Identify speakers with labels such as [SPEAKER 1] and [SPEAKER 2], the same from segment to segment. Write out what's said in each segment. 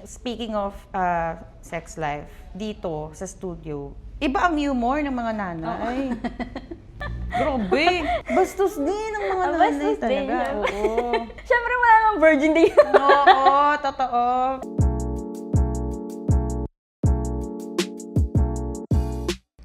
[SPEAKER 1] Speaking of sex life, dito sa studio, iba ang humor ng mga nanay. Grabe! Bastos din ang mga nanay
[SPEAKER 2] Bastos din.
[SPEAKER 1] talaga. Oo.
[SPEAKER 2] Siyempre wala nang virgin day.
[SPEAKER 1] Oo, totoo.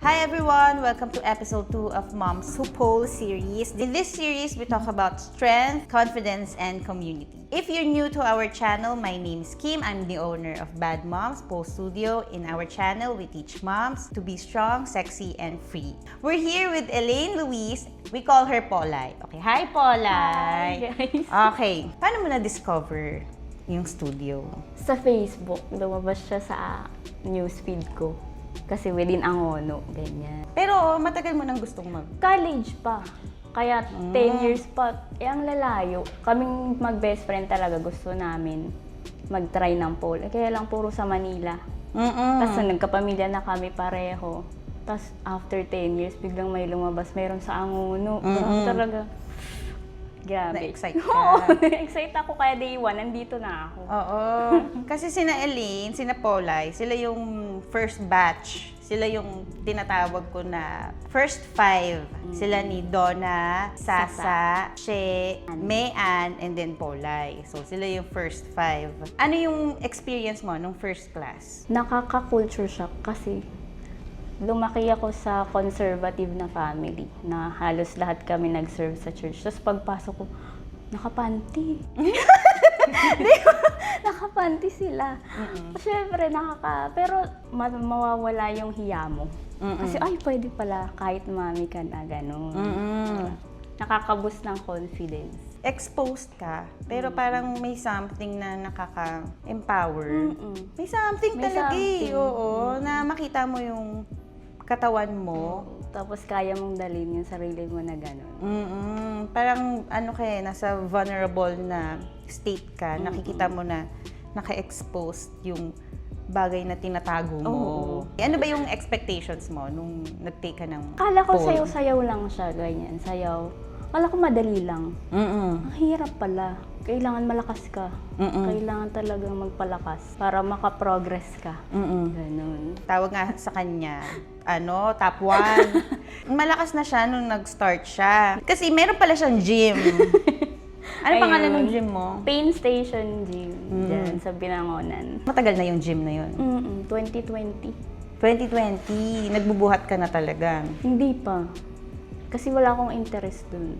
[SPEAKER 1] Hi everyone! Welcome to episode 2 of Mom's Who Pole series. In this series, we talk about strength, confidence, and community. If you're new to our channel, my name is Kim. I'm the owner of Bad Moms Pole Studio. In our channel, we teach moms to be strong, sexy, and free. We're here with Elaine Louise. We call her Polay. Okay, hi Polay!
[SPEAKER 2] Hi guys!
[SPEAKER 1] Okay, paano mo na-discover yung studio?
[SPEAKER 2] Sa Facebook, lumabas siya sa newsfeed ko. Kasi within Angono, ganyan.
[SPEAKER 1] Pero matagal mo nang gustong
[SPEAKER 2] College pa. Kaya 10 years pa. Ang lalayo. Kaming mag-best friend talaga gusto namin mag-try ng pole. Kaya lang puro sa Manila. Tapos nagkapamilya na kami pareho. Tapos after 10 years, biglang may lumabas. Meron sa Angono. Talaga. Grabe.
[SPEAKER 1] Na-excite ka.
[SPEAKER 2] Oo, na-excite ako kaya day 1, nandito na ako.
[SPEAKER 1] Oo. Kasi sina Elaine, sina Polay, sila yung first batch. Sila yung tinatawag ko na first 5. Sila ni Donna, Sasa, She, Mayan, and then Polay. So sila yung first 5. Ano yung experience mo nung first class?
[SPEAKER 2] Nakaka-culture shock kasi lumaki ako sa conservative na family na halos lahat kami nag-serve sa church. Tapos pagpasok ko, nakapanty. Nakapanty sila. Siyempre, pero mawawala yung hiya mo. Kasi, ay, pwede pala kahit mami ka na, gano'n. Nakaka-boost ng confidence.
[SPEAKER 1] Exposed ka, pero parang may something na nakaka-empower. May something
[SPEAKER 2] May
[SPEAKER 1] talaga
[SPEAKER 2] something.
[SPEAKER 1] oo, na makita mo yung katawan mo.
[SPEAKER 2] Tapos kaya mong dalhin yung sarili mo na gano'n.
[SPEAKER 1] Parang ano kaya, nasa vulnerable na state ka, nakikita mo na naka-exposed yung bagay na tinatago mo. Ano ba yung expectations mo nung nag-take ka ng
[SPEAKER 2] Akala ko
[SPEAKER 1] pole?
[SPEAKER 2] sayaw-sayaw lang siya, ganyan, sayaw. Akala ko madali lang. Ang hirap pala. Kailangan malakas ka. Kailangan talagang magpalakas para makaprogress ka. Ganun.
[SPEAKER 1] Tawag nga sa kanya, top 1. Malakas na siya nung nag-start siya. Kasi meron pala siyang gym. Ano
[SPEAKER 2] Ayun.
[SPEAKER 1] pangalan ng gym mo?
[SPEAKER 2] Pain Station Gym. Diyan, sa Binangonan.
[SPEAKER 1] Matagal na yung gym na yun.
[SPEAKER 2] 2020.
[SPEAKER 1] 2020, nagbubuhat ka na talaga.
[SPEAKER 2] Hindi pa. Kasi wala akong interest dun.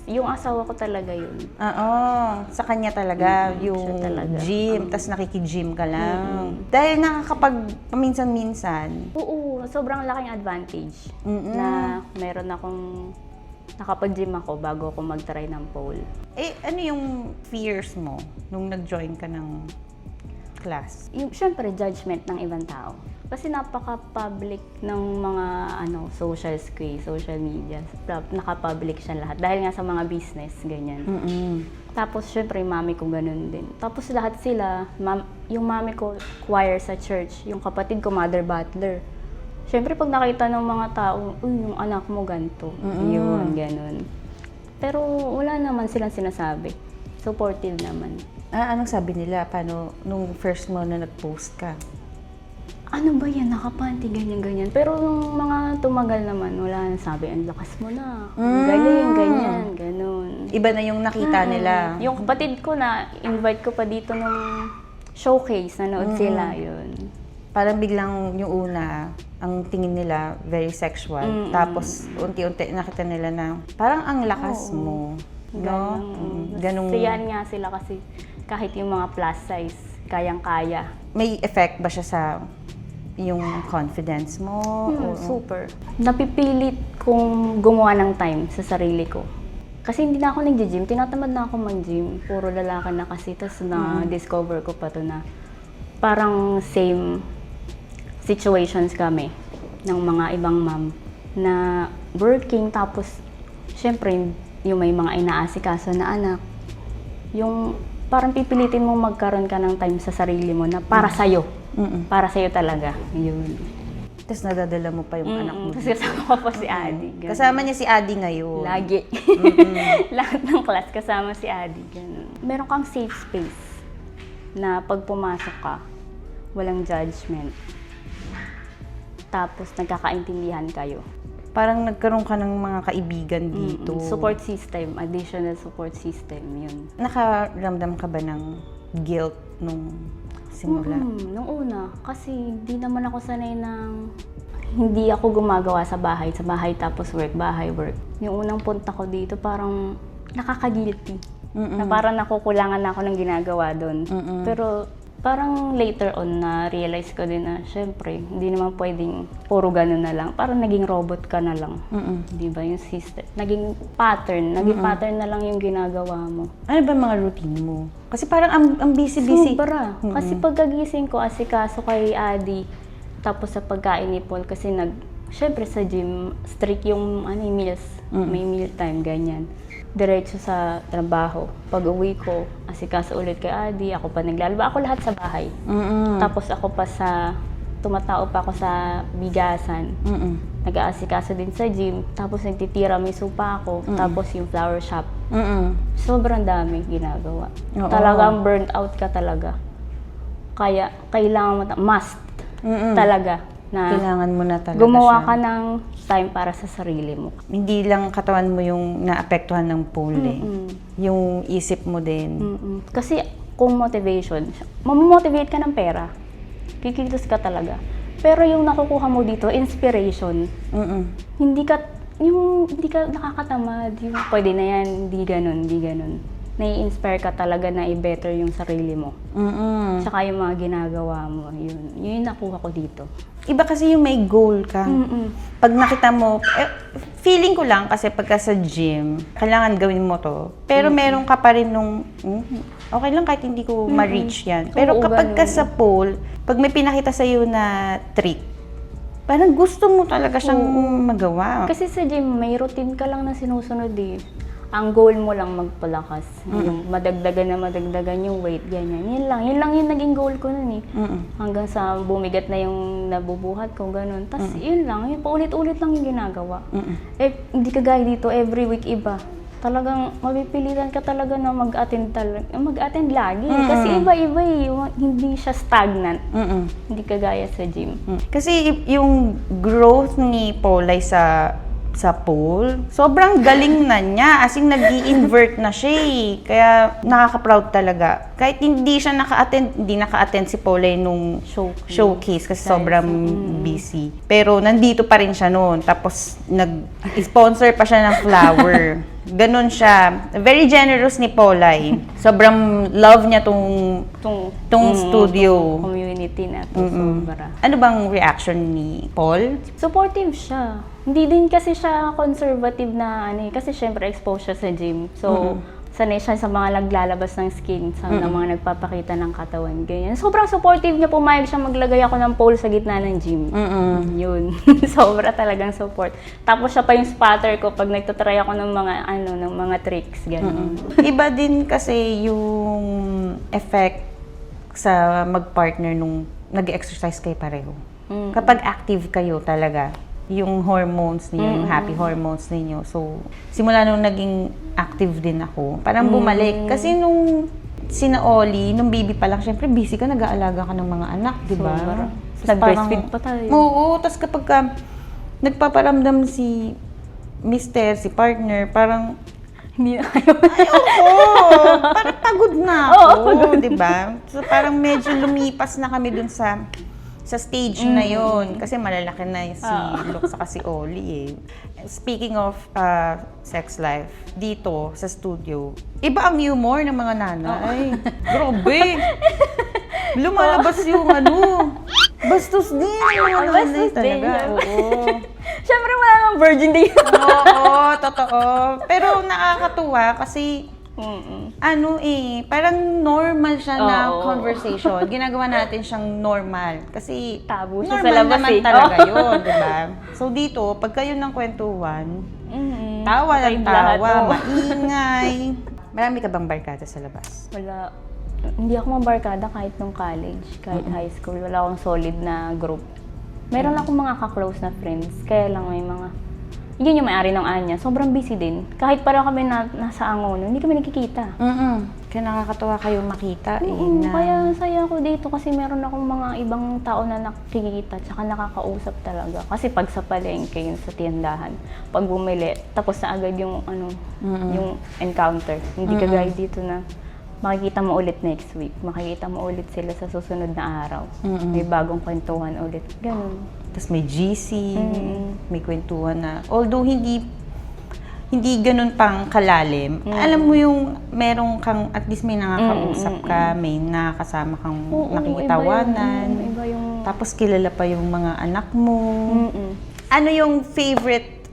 [SPEAKER 2] Yung asawa ko talaga yun.
[SPEAKER 1] Oo, sa kanya talaga, yung
[SPEAKER 2] siya talaga.
[SPEAKER 1] gym, tas nakiki-gym ka lang. Dahil nakakapag paminsan-minsan.
[SPEAKER 2] Oo, sobrang laking advantage na meron akong nakapag-gym ako bago ako mag-try ng pole.
[SPEAKER 1] Eh, ano yung fears mo nung nag-join ka ng class?
[SPEAKER 2] Yung, syempre, judgment ng ibang tao. Kasi napaka-public ng mga social media. Naka-public siya lahat. Dahil nga sa mga business, ganyan. Tapos, syempre, yung mami ko ganun din. Tapos lahat sila, yung mami ko, choir sa church. Yung kapatid ko, mother butler. Syempre, pag nakita ng mga tao, uy, yung anak mo ganito. Yun, ganun. Pero wala naman silang sinasabi. Supportive naman.
[SPEAKER 1] Anong sabi nila? Paano nung first mo na nag-post ka?
[SPEAKER 2] Ano ba yan? Nakapanty, ganyan. Pero nung mga tumagal naman, wala nang sabi, ang lakas mo na. Galing, ganyan, ganun.
[SPEAKER 1] Iba na yung nakita nila.
[SPEAKER 2] Yung kapatid ko na, invite ko pa dito nung showcase, nanood sila, yun.
[SPEAKER 1] Parang biglang yung una, ang tingin nila very sexual. Tapos unti-unti nakita nila na parang ang lakas mo. No? Ganung
[SPEAKER 2] Siyan nga sila kasi kahit yung mga plus size, kayang-kaya.
[SPEAKER 1] may effect ba siya sa yung confidence mo?
[SPEAKER 2] Super. Napipilit kong gumawa ng time sa sarili ko. Kasi hindi na ako nag-gym, tinatamad na ako mag-gym. Puro lalaki na kasi, tapos na-discover ko pa to na parang same situations kami ng mga ibang mom na working, tapos syempre yung may mga inaasikaso na anak, yung parang pipilitin mo magkaroon ka ng time sa sarili mo na para sa'yo. Para sa'yo talaga. Yun.
[SPEAKER 1] Tapos nadadala mo pa yung anak mo.
[SPEAKER 2] Kasi kasama ko pa si Adi. Ganun.
[SPEAKER 1] Kasama niya si Adi ngayon.
[SPEAKER 2] Lagi. Lahat ng class kasama si Adi. Ganun. Meron kang safe space na pag pumasok ka, walang judgment. Tapos nagkakaintindihan kayo.
[SPEAKER 1] Parang nagkaroon ka ng mga kaibigan dito.
[SPEAKER 2] Support system, additional support system, yun.
[SPEAKER 1] Nakaramdam ka ba ng guilt nung simula?
[SPEAKER 2] Nung una, kasi hindi naman ako sanay ng hindi ako gumagawa sa bahay tapos work, bahay, work. Yung unang punta ko dito, parang nakaka-guilty. Na parang nakukulangan na ako ng ginagawa doon. Pero parang later on na realize ko din na syempre, hindi naman pwedeng puro ganun na lang. Parang naging robot ka na lang. Di ba yung system? Naging pattern na lang yung ginagawa mo.
[SPEAKER 1] Ano ba mga routine mo? Kasi parang ang busy-busy.
[SPEAKER 2] Sobra. Kasi pagkagising ko, asikaso kay Adi, tapos sa pagkain ni Paul, kasi syempre sa gym, strict yung meals. May meal time, ganyan. Diretso sa trabaho. Pag uwi ko, asikaso ulit kay Adi, ako pa naglalaba. Ako lahat sa bahay. Tapos ako pa tumatao pa ako sa bigasan. Nag-aasikaso din sa gym. Tapos nagtitira-miso pa ako. Tapos yung flower shop. Sobrang dami ginagawa. Talagang burnt out ka talaga. Kaya kailangan mo, must talaga. Na
[SPEAKER 1] kailangan mo na talaga
[SPEAKER 2] gumawa
[SPEAKER 1] siya.
[SPEAKER 2] ka ng time para sa sarili mo.
[SPEAKER 1] Hindi lang katawan mo yung naapektuhan ng pole yung isip mo din.
[SPEAKER 2] Kasi kung motivation, mamomotivate ka ng pera. Kikilos ka talaga. Pero yung nakukuha mo dito, inspiration. Hindi ka nakakatamad. Yung pwede na yan, hindi ganun. Nai-inspire ka talaga na i-better yung sarili mo. Tsaka yung mga ginagawa mo, yun yung nakuha ko dito.
[SPEAKER 1] Iba kasi yung may goal ka. Pag nakita mo, feeling ko lang kasi pagka sa gym, kailangan gawin mo to. Pero meron ka pa rin nung, okay lang kahit hindi ko ma-reach yan. Pero kapag ka sa pole, pag may pinakita sa'yo na trick, parang gusto mo talaga siyang magawa.
[SPEAKER 2] Kasi sa gym, may routine ka lang na sinusunod eh. Ang goal mo lang magpalakas. Yung madagdagan yung weight, ganyan. Yun lang yung naging goal ko nun eh. Hanggang sa bumigat na yung nabubuhat ko, ganun. Tapos yun lang, paulit-ulit lang yung ginagawa. Hindi ka gaya dito, every week iba. Talagang mapipilitan ka talaga na mag-attend lagi. Kasi iba-iba eh, hindi siya stagnant. Hindi ka gaya sa gym.
[SPEAKER 1] Kasi yung growth ni Paulay sa pole, sobrang galing na niya. As in, nag-i-invert na siya eh. Kaya nakaka-proud talaga. Kahit hindi naka-attend si Paulay nung showcase kasi sobrang busy. Pero nandito pa rin siya noon. Tapos nag-sponsor pa siya ng flower. Ganon siya. Very generous ni Paulay. Sobrang love niya tong studio.
[SPEAKER 2] Community na to, sobra.
[SPEAKER 1] Ano bang reaction ni Paul?
[SPEAKER 2] Supportive siya. Hindi din kasi siya conservative na kasi syempre exposed siya sa gym. So, sanay siya sa mga naglalabas ng skin, sa mga nagpapakita ng katawan, ganyan. Sobrang supportive niya, pumayag siya maglagay ako ng pole sa gitna ng gym. Yun. Sobra talagang support. Tapos siya pa yung spotter ko pag nagtatry ako ng mga tricks, ganyan.
[SPEAKER 1] Iba din kasi yung effect sa mag-partner nung nag-exercise kayo pareho. Kapag active kayo talaga, yung hormones niyo, yung happy hormones niyo. So, simula nung naging active din ako, parang bumalik. Kasi nung sina Oli, nung baby pa lang, syempre busy ka, nag-aalaga ka ng mga anak, di ba?
[SPEAKER 2] Nag-breastfeed pa tayo.
[SPEAKER 1] Oo, tapos kapag nagpaparamdam si mister, si partner, parang
[SPEAKER 2] Hindi na kayo.
[SPEAKER 1] parang pagod na ako, di ba? So, parang medyo lumipas na kami dun sa stage na yon kasi malalaki na si Luke saka si Oli eh. Speaking of sex life, dito sa studio, iba ang humor ng mga nanay. Grabe! Lumalabas yung bastos din yung mga nanay talaga. Oo.
[SPEAKER 2] Siyempre wala nang virgin day.
[SPEAKER 1] Oo, totoo. Pero nakakatuwa kasi parang normal siya na conversation. Ginagawa natin siyang normal. Kasi
[SPEAKER 2] tabu siya
[SPEAKER 1] normal
[SPEAKER 2] sa labas
[SPEAKER 1] naman talaga yun, di ba? So dito, pag kayo ng kwentuhan, tawa ng tawa, maingay. Marami ka bang barkada sa labas?
[SPEAKER 2] Wala. Hindi ako mabarkada kahit nung college, kahit high school. Wala akong solid na group. Meron akong mga ka-close na friends. Kaya lang may mga yun yung may-ari ng Anya, sobrang busy din. Kahit parang kami nasa Angono, hindi kami nakikita.
[SPEAKER 1] Kaya nakakatawa kayo makita
[SPEAKER 2] Oo,
[SPEAKER 1] na...
[SPEAKER 2] kaya saya ako dito kasi meron akong mga ibang tao na nakikita tsaka nakakausap talaga. Kasi pag sa palengke, yun sa tiendahan, pag bumili, tapos na agad yung yung encounter. Hindi kagaya dito na makikita mo ulit next week, makikita mo ulit sila sa susunod na araw. May bagong kwentuhan ulit. Ganun.
[SPEAKER 1] Tapos may GC, may kwentuhan na... Although hindi ganun pang kalalim. Alam mo yung merong kang, at least may nakakausap ka, may nakakasama kang nakikitawanan.
[SPEAKER 2] Iba yung...
[SPEAKER 1] Tapos kilala pa yung mga anak mo. Ano yung favorite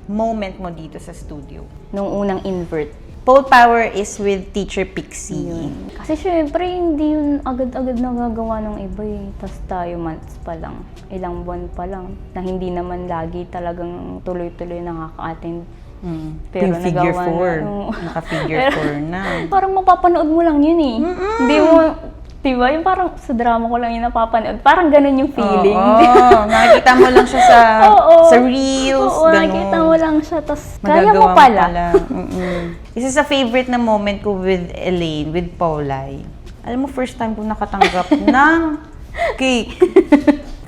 [SPEAKER 1] moment mo dito sa studio?
[SPEAKER 2] Nung unang invert.
[SPEAKER 1] Pole Power is with Teacher Pixie.
[SPEAKER 2] Kasi syempre, hindi yun agad-agad nagagawa ng iba eh. Tapos tayo months pa lang, ilang buwan pa lang, na hindi naman lagi talagang tuloy-tuloy nakaka-attend.
[SPEAKER 1] Pero yung figure 4, naka-figure 4 na.
[SPEAKER 2] Parang mapapanood mo lang yun eh. Hindi mo, diba? Yung parang sa drama ko lang yung napapanood. Parang ganun yung feeling.
[SPEAKER 1] Oo, nakikita mo lang siya sa reels,
[SPEAKER 2] Oo,
[SPEAKER 1] ganun.
[SPEAKER 2] nakikita mo lang siya, tapos kaya mo pala.
[SPEAKER 1] Isa sa favorite na moment ko with Elaine, with Paulay. Alam mo, first time ko nakatanggap ng cake.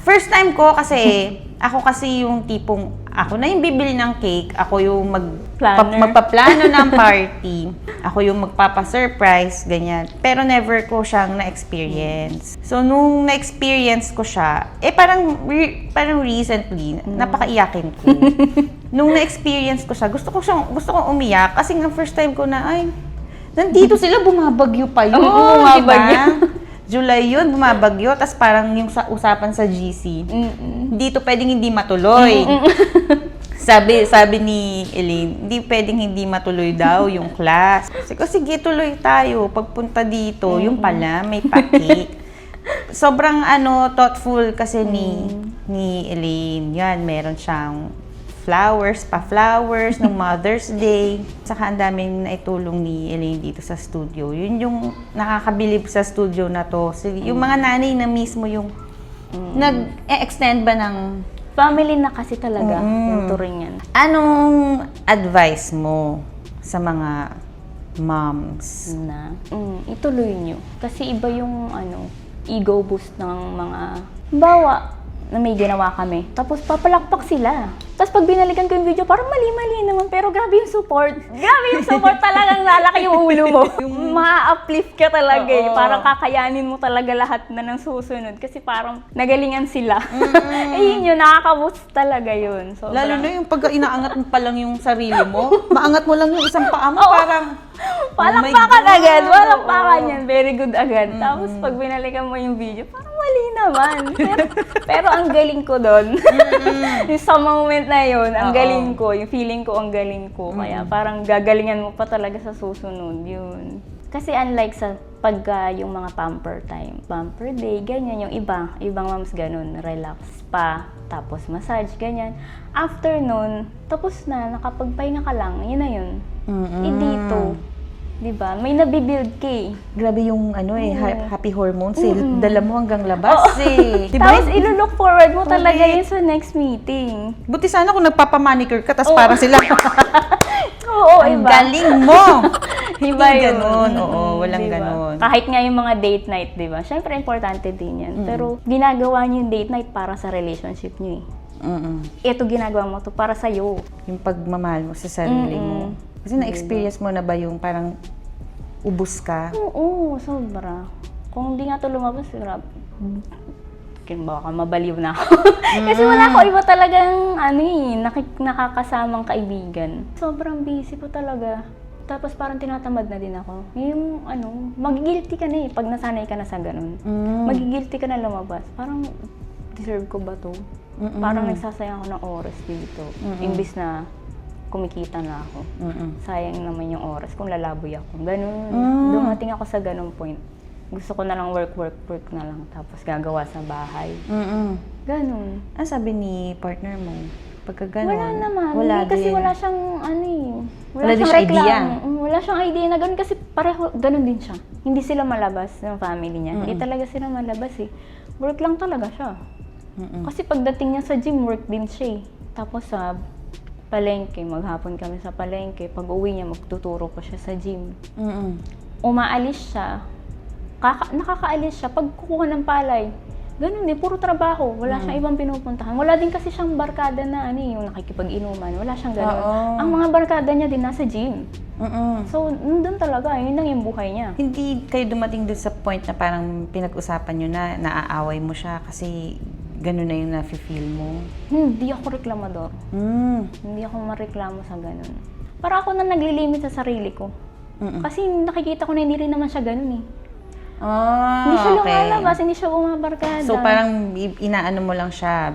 [SPEAKER 1] First time ko kasi, ako kasi yung tipong, ako na yung bibili ng cake, ako yung magpaplano ng party, ako yung magpapa-surprise, ganyan. Pero never ko siyang na-experience. So, nung na-experience ko siya, parang recently, napakaiyakin ko. Nung na-experience ko siya, gusto kong umiyak kasi nga first time ko na, ay, nandito sila, bumabagyo pa yun.
[SPEAKER 2] Oo, bumabagyo.
[SPEAKER 1] Diba? July yun, bumabagyo, tas parang yung usapan sa GC, dito pwedeng hindi matuloy. Sabi ni Elaine, hindi pwedeng hindi matuloy daw yung class. Sige, tuloy tayo. Pagpunta dito, yung pala, may pa-cake. Sobrang thoughtful kasi ni Elaine. Yan, meron siyang pa-flowers nung Mother's Day. Saka ang daming naitulong ni Elaine dito sa studio. Yun yung nakakabilib sa studio na to. So, yung mga nanay na mismo yung nag-extend ba ng...
[SPEAKER 2] Family na kasi talaga yung turingan.
[SPEAKER 1] Anong advice mo sa mga moms?
[SPEAKER 2] Na ituloy nyo. Kasi iba yung ego boost ng mga... Bawa na may ginawa kami. Tapos papalakpak sila. Tapos pag binalikan ko yung video, parang mali-mali naman. Pero grabe yung support. Grabe yung support, talagang lalaki yung ulo mo. Ma-uplift ka talaga eh. Parang kakayanin mo talaga lahat na ng susunod. Kasi parang nagalingan sila. Yun yun, nakaka-boost talaga yun. Sobrang...
[SPEAKER 1] Lalo na yung pag inaangat mo pa lang yung sarili mo. Maangat mo lang yung isang paa mo, parang...
[SPEAKER 2] Palakpakan agad. Palakpakan yan. Very good agad. Tapos pag binalikan mo yung video, parang mali naman. Pero ang galing ko doon. Yung sa moment na yun, ang galing ko. Yung feeling ko, ang galing ko. Kaya parang gagalingan mo pa talaga sa susunod. Yun. Kasi unlike sa pagka yung mga pamper time, pamper day, ganyan yung ibang moms ganun, relax pa, tapos massage, ganyan. After nun, tapos na, nakapagpahinga ka lang, yun na yun. Dito, diba? May nabibuild ka eh.
[SPEAKER 1] Grabe yung happy hormones eh. Dala mo hanggang labas eh.
[SPEAKER 2] Diba? Tapos ilo-look forward mo talaga yun sa next meeting.
[SPEAKER 1] Buti sana kung nagpapamanicure ka, tapos parang sila.
[SPEAKER 2] Oo,
[SPEAKER 1] ang
[SPEAKER 2] iba.
[SPEAKER 1] galing mo!
[SPEAKER 2] Iba yun.
[SPEAKER 1] Ganun, walang
[SPEAKER 2] diba?
[SPEAKER 1] ganun.
[SPEAKER 2] Kahit nga yung mga date night, diba? Siyempre, importante din yan. Pero ginagawa niyo yung date night para sa relationship niyo eh. Ito ginagawa mo to para sa'yo.
[SPEAKER 1] Yung pagmamahal mo sa sarili mo. Kasi na-experience mo na ba yung parang ubus ka?
[SPEAKER 2] Oo, sobra. Kung hindi nga ito lumabas, grabe. Baka mabaliw na ako. Kasi wala ako iba talagang nakakasamang kaibigan. Sobrang busy po talaga. Tapos parang tinatamad na din ako. Yung magigilty ka na eh pag nasanay ka na sa ganun. Magigilty ka na lumabas. Parang deserve ko ba to? Parang nagsasayang ako ng oras dito. Imbis na kumikita na ako. Sayang naman yung oras kung lalaboy ako. Ganun. Dumating ako sa ganung point. Gusto ko na lang work na lang. Tapos gagawa sa bahay. Ganun.
[SPEAKER 1] Ano sabi ni partner mo? Pagka ganun?
[SPEAKER 2] Wala naman.
[SPEAKER 1] Wala
[SPEAKER 2] hindi kasi
[SPEAKER 1] din.
[SPEAKER 2] wala siyang
[SPEAKER 1] Wala din siya idea.
[SPEAKER 2] Wala siyang idea na ganun kasi pareho, ganun din siya. Hindi sila malabas ng family niya. Hindi talaga sila malabas eh. Work lang talaga siya. Kasi pagdating niya sa gym, work din siya eh. Tapos sa palengke, maghapon kami sa palengke. Pag uwi niya, magtuturo ko siya sa gym. umaalis siya, nakakaalis siya pag kukuha ng palay. Ganun din, puro trabaho. Wala siyang ibang pinupuntahan. Wala din kasi siyang barkada na yung nakikipag-inuman. Wala siyang ganun. Ang mga barkada niya din nasa gym. So, nandun talaga. Yun lang yung buhay niya.
[SPEAKER 1] Hindi kayo dumating dun sa point na parang pinag-usapan nyo na naaaway mo siya kasi ganun na yung nafe-feel mo?
[SPEAKER 2] Hindi ako reklamador. Hindi ako mareklamo sa ganun. Para ako na naglilimit sa sarili ko. Kasi nakikita ko na hindi rin naman siya ganun eh. Hindi siya lumalabas, hindi siya bumabarkada.
[SPEAKER 1] So parang inaano mo lang siya,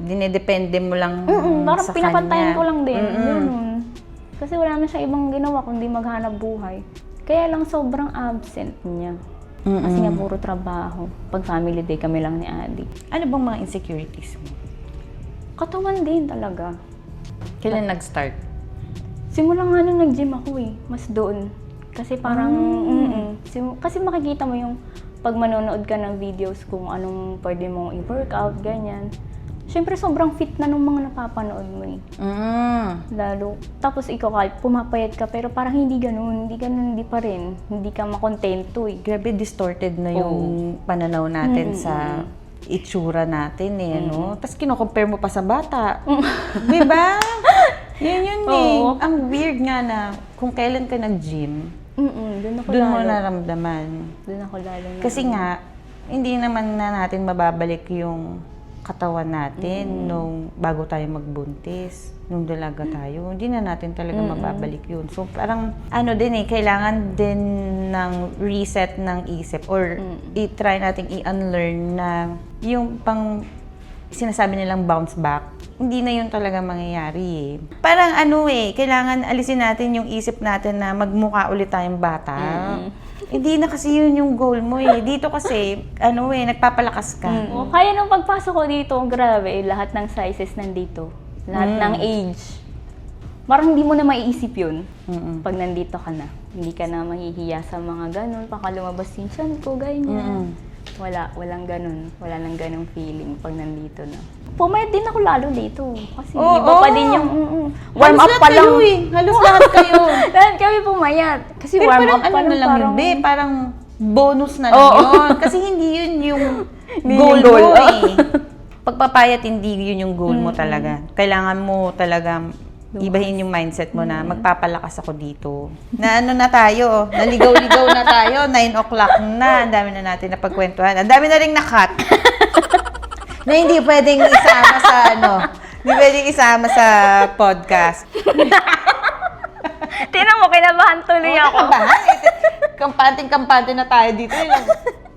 [SPEAKER 1] dinedepende mo lang
[SPEAKER 2] parang
[SPEAKER 1] sa
[SPEAKER 2] pinapantayan
[SPEAKER 1] kanya.
[SPEAKER 2] ko lang din. Ganun. Kasi wala na siya ibang ginawa kundi maghanap buhay. Kaya lang sobrang absent niya. Kasi nga puro trabaho. Pag family day kami lang ni Adi.
[SPEAKER 1] Ano bang mga insecurities mo?
[SPEAKER 2] Katawan din talaga.
[SPEAKER 1] Kailan nag-start?
[SPEAKER 2] Simula nga nung nag-gym ako eh. Mas doon. Kasi parang, kasi makikita mo yung pag manonood ka ng videos kung anong pwede mong i-workout, ganyan. Siyempre, sobrang fit na nung mga napapanood mo eh. Lalo. Tapos ikaw kahit pumapayat ka, pero parang hindi ganun, hindi pa rin. Hindi ka makontento eh.
[SPEAKER 1] Grabe, distorted na yung pananaw natin sa itsura natin eh, no? Tapos kino-compare mo pa sa bata. Diba? Yun eh. Ang weird nga na kung kailan ka nag-gym, doon mo naramdaman.
[SPEAKER 2] Doon ako lalo na.
[SPEAKER 1] Kasi nga, hindi naman na natin mababalik yung katawan natin nung bago tayo magbuntis, nung dalaga tayo. Hindi na natin talaga mababalik yun. So parang ano din eh, kailangan din ng reset ng isip or i-try nating i-unlearn na yung pang sinasabi nilang bounce back, hindi na yun talaga mangyayari eh. Parang ano eh, kailangan alisin natin yung isip natin na magmukha ulit tayong bata. Hindi na kasi yun yung goal mo eh. Dito kasi, ano eh, nagpapalakas ka.
[SPEAKER 2] Kaya nung pagpasok ko dito, grabe, lahat ng sizes nandito. Lahat ng age. Parang hindi mo na maiisip yun pag nandito ka na. Hindi ka na mahihiya sa mga ganun. Baka lumabas yung tiyan ko, ganyan. Walang ganun. Wala nang ganung feeling pag nandito na. Pumayat din ako lalo dito. Kasi iba pa din yung warm up pa lang.
[SPEAKER 1] Halos lahat kayo.
[SPEAKER 2] Lahat kami pumayat. Kasi
[SPEAKER 1] Pero
[SPEAKER 2] warm
[SPEAKER 1] parang
[SPEAKER 2] up pa
[SPEAKER 1] ano
[SPEAKER 2] lang
[SPEAKER 1] na lang
[SPEAKER 2] parang...
[SPEAKER 1] yun, be, parang bonus na lang yun. Kasi hindi yun yung goal
[SPEAKER 2] yung goal.
[SPEAKER 1] mo eh. Pagpapayat, hindi yun yung goal mo talaga. Kailangan mo talaga ibahin yung mindset mo na magpapalakas ako dito. Na ano na tayo, naligaw-ligaw na tayo, 9 o'clock na, ang dami na natin na pagkwentuhan. Ang dami na rin na-cut. Na hindi pwedeng isama sa hindi pwedeng isama sa podcast.
[SPEAKER 2] Tinan mo, kinabahan tuloy ako.
[SPEAKER 1] Kampante na tayo dito.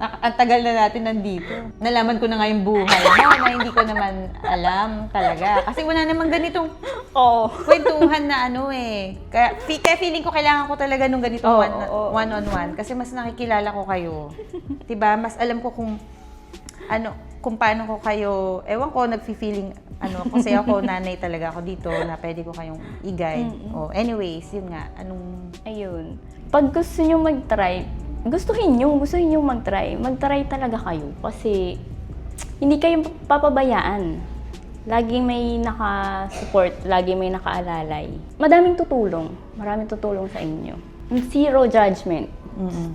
[SPEAKER 1] Ang tagal na natin nandito. Nalaman ko na nga yung buhay mo na hindi ko naman alam talaga. Kasi wala namang ganitong kwentuhan na eh. Kaya feeling ko kailangan ko talaga nung ganito one-on-one. Kasi mas nakikilala ko kayo. Diba? Mas alam ko kung paano ko kayo, ewan ko, nag-feeling, kasi ako, nanay talaga ako dito, na pwede ko kayong i-guide. Anyways, yun nga,
[SPEAKER 2] Ayun. Pag gusto nyo mag-try, gustuhin nyo mag-try. Mag-try talaga kayo. Kasi, hindi kayo papabayaan. Laging may naka-support, laging may naka-alalay. Maraming tutulong sa inyo. Zero judgment.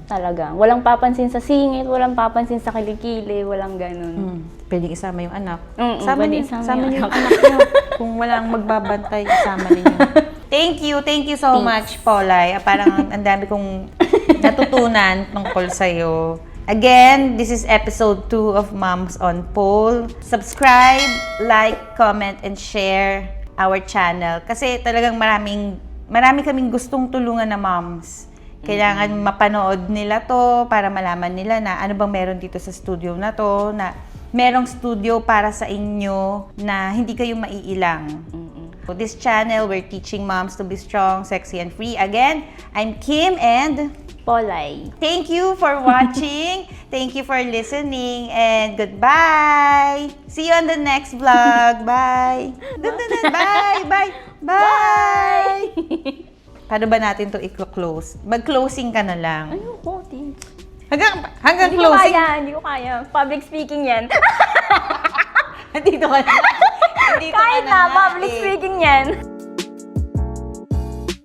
[SPEAKER 2] Talaga. Walang papansin sa singit, walang papansin sa kilikili, walang ganun.
[SPEAKER 1] Pwedeng isama yung anak.
[SPEAKER 2] Sama
[SPEAKER 1] niyo yung anak niyo. Kung walang magbabantay, isama niyo. Thank you so much, Polay. Parang ang dami kong natutunan tungkol sa'yo. Again, this is episode 2 of Moms on Pole. Subscribe, like, comment, and share our channel. Kasi talagang marami kaming gustong tulungan na moms. Kailangan mapanood nila to para malaman nila na ano bang meron dito sa studio na to, na merong studio para sa inyo na hindi kayo maiilang. So this channel, we're teaching moms to be strong, sexy, and free. Again, I'm Kim and
[SPEAKER 2] Polay.
[SPEAKER 1] Thank you for watching. Thank you for listening. And goodbye. See you on the next vlog. Bye. Bye. Bye. Bye. Paano ba natin to i-close? Mag-closing ka na lang.
[SPEAKER 2] Ayoko, thanks.
[SPEAKER 1] Hanggang closing.
[SPEAKER 2] Hindi ko kaya. Public speaking yan.
[SPEAKER 1] Dito ka na.
[SPEAKER 2] Kahit na, public speaking yan.